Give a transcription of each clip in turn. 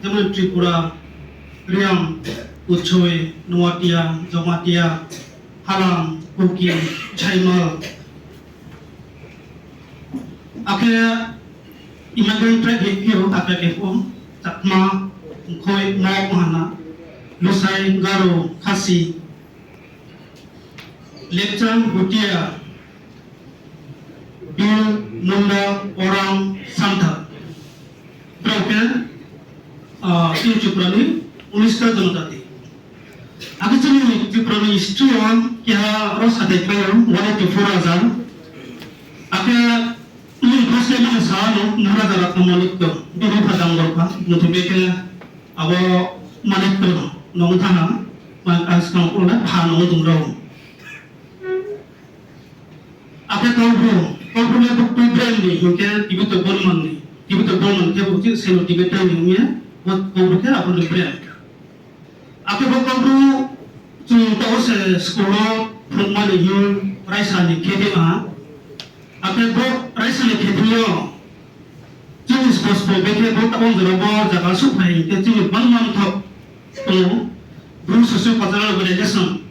Hemen Tripura, Riam, Uchoy, Nuatia, Jomatia, Halam, Kuki, Chaimal. Akhirnya imagine track hiyo apa kefom, Takma, Koi, Mau Mahana, Lusai, Garo, Kasi, Lecture, Butia, Bil, Nunda, Orang, Santa. Berapa? Ini Ciprani, Uniska Jonatati. Aku cuma Ciprani istuan, ya ros ada kaya, wala Cipurazan. Aku ini proses mana sahano, nara jarak manik tu, ini padang golpa, nanti mereka awak manik tu, nong tanah, mak sekarang pula hanong tungrau. Aku tahu punya bukti brand ni, mungkin ibu tu bolman ni, ibu tu bolman, dia bukti seno Tibetan ni punya, buat kau berkata apa tu brand. Aku tahu tu tahu sekolah perempuan ni, raisa ni KDA. Aku raisa ni KDA. Jenis bos berbeza, buat tahun berapa jaga supaya kita jenis bangun tahu, tu berusaha pasal berjasa,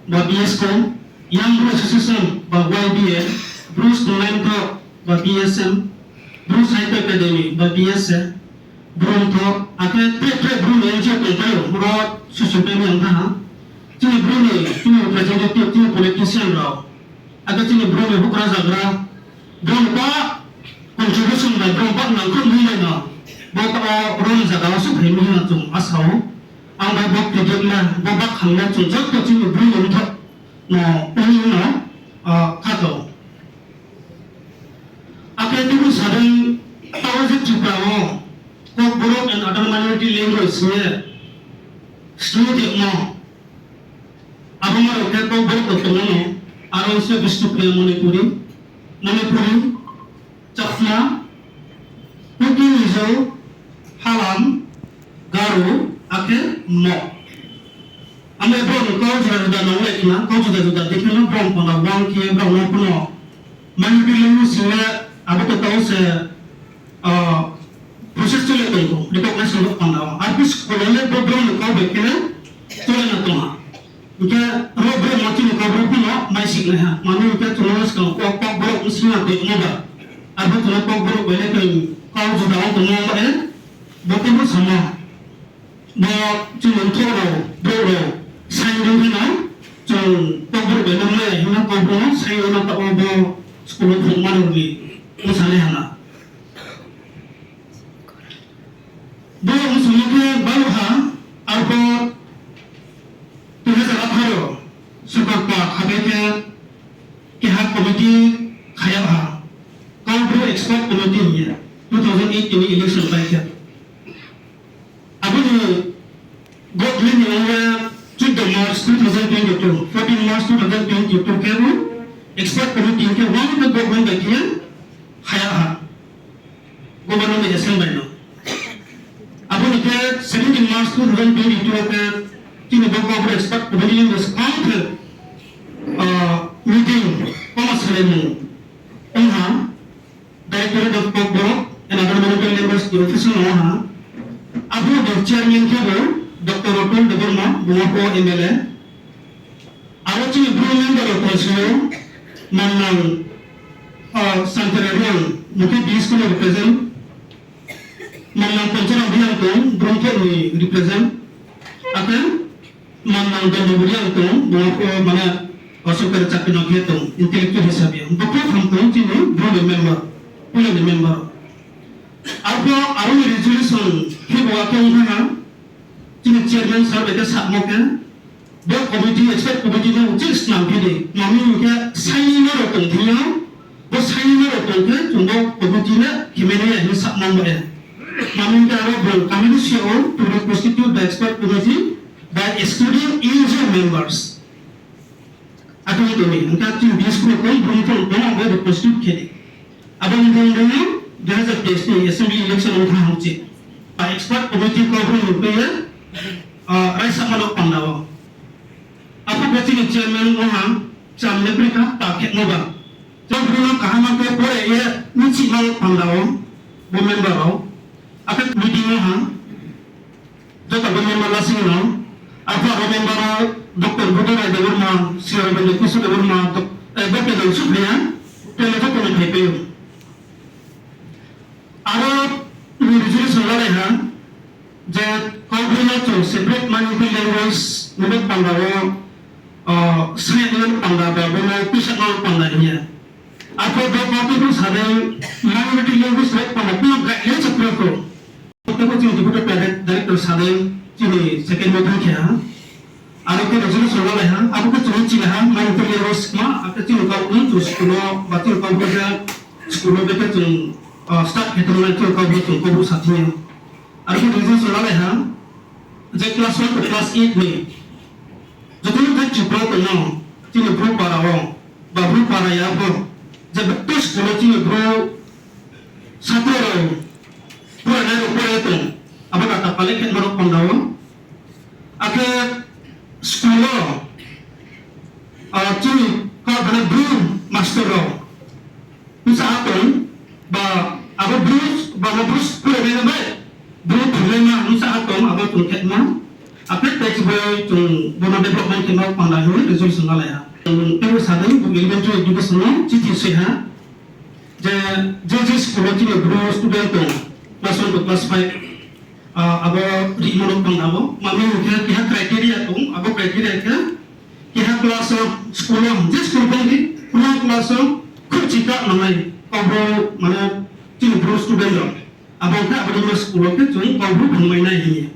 buat BSC. Yang berusaha bahwa YBA, Bruce Donento, bahwa BSM, Bruce Hyper Academy, bahwa BSM, Brunto, akhirnya tre Bruno yang jauh tahu, murat sesuatu yang tahu, cuma Bruno, cuma representatif, cuma politician raw, akhirnya cuma Bruno bukan zagra, Bruno pak contribution by Bruno pak nangkut mana, buat orang zagra masuk hari ini langsung asal, angkat buat kerjanya, buat hanya cuma cuma Bruno untuk no, ini kado. Akhirnya itu sadar tahu sih juga kok buruk dan other minority language-nya studi no. Apa mau kau buruk atau mana? Arang se bistu kriya Manipuri, Chakma, Kuki Mizo, Halam, Garo, akhir no. Ame bron kau sudah nolak na, kau sudah dekatnya bron pada bron kia bron puno. Manipuri language nya apa tu tahu se proses tu le tu, recognition untuk pandang. Artis kolonel bron kau bekena, tu le nak tuh. Mungkin bron macam ni kau puno masih lah. Mana mungkin tu nulis kau bron mesti nak dekna. Apa tu nak kau bron boleh kau sudah orang tu nolak betul sama. Nah, cuma bro. Saya dulu na, cuma kau berbeza mana, hina kau berbeza, saya orang tak mau sekolah formal lagi, misalnya na. Dua musuhnya baru apa tulis apa sebab habisnya kehak komiti kaya kau bro expert komitinya 2008 ini election baiknya. Apa ni Godwin yang 2 March 2022, 14 March 2022 kemu expert committee ke one the government bagian haya government ni assembly no. Apa ni ke 17 March 2022 ke tiga government expert committee was count meeting Selemu, Director of Board and other management members the official Abu the chairman ke Dr. Rotul Deburma, Bumapo MLA. Awak ni belum member of Konsul, Manang Santerarian, mungkin di sekolah represent. Manang Pancara Biang tu, Bronco ni represent. Akan Manang Ganduburian tu, Bumapo mana Osokar Capino Gitu, intellectual hisabia. Bukan from tu ni belum member, punya member. Apa awak resolution hibawa kau Cina chairman sahaja kita sama kan, buat komiti expert komiti ni ucap senang pilih. Mami mungkin saya nak orang dia, buat saya nak orang dia, cuma komiti ni kimia ni sama macam. Mami mungkin orang kami tu siapa to constitute the expert committee by excluding user members. Atau itu ni, mungkin tu diskusi pun belum boleh constitute kiri. Abang mungkin dia ada testi assembly election orang hangci. By expert committee kau belum boleh. Raisa malok pandawa. Apa berarti ni chairman orang jam mereka pakai mobil. Jadi kalau kahama ke boleh ya, ni cik malok pandawa, member Akan meeting ha. Jika member lasing no, apa member Dr. Budara Dewarma, Sir Benedict Dewarma, Dr. Subhaya, telepon kami KPU. Ada resolution lain ha, je kau tu separate manusia language menurut pandawa, saya dengan pandawa, benar pisah dengan pandawanya. Apa berapa tu sadar minority language separate pandawa, guidelines separate tu. Kita cuma dibuat director sadar, cuma second meeting kia. Ada ke resolution lain ha, apa ke cuma cila ha, minority language mah, apa cuma kau tu sekolah, baca kau baca sekolah betul cuma start kita mulai tu kau betul kau betul satunya. Ada ke resolution lain ha, jadi kelas 1 ke kelas 8 ni. Jadi kita cuba tu no, cuma group para orang, baru para ya apa. Jadi betul sekolah cuma group satu orang. Pura itu, apa kata paling kan merok pandawa. Akhir sekolah, cuma kalau benar group master orang. Misal apa, apa Bruce pura dia baik. Bruce problema misal apa tu mah. Apa teks boy tu benar development kan merok pandawa resolution lain. Terus ada bukti bentuk juga semua citi sehat. Jadi sekolah cuma group student tu. Kelas 1 ke kelas 5 abo di menurut pandawa mami mungkin kita kriteria tu abo kriteria kita kelas sekolah jadi sekolah ni kelas kerja namai abo mana cuma guru student abo kita abo di sekolah tu cuma abo pemain ni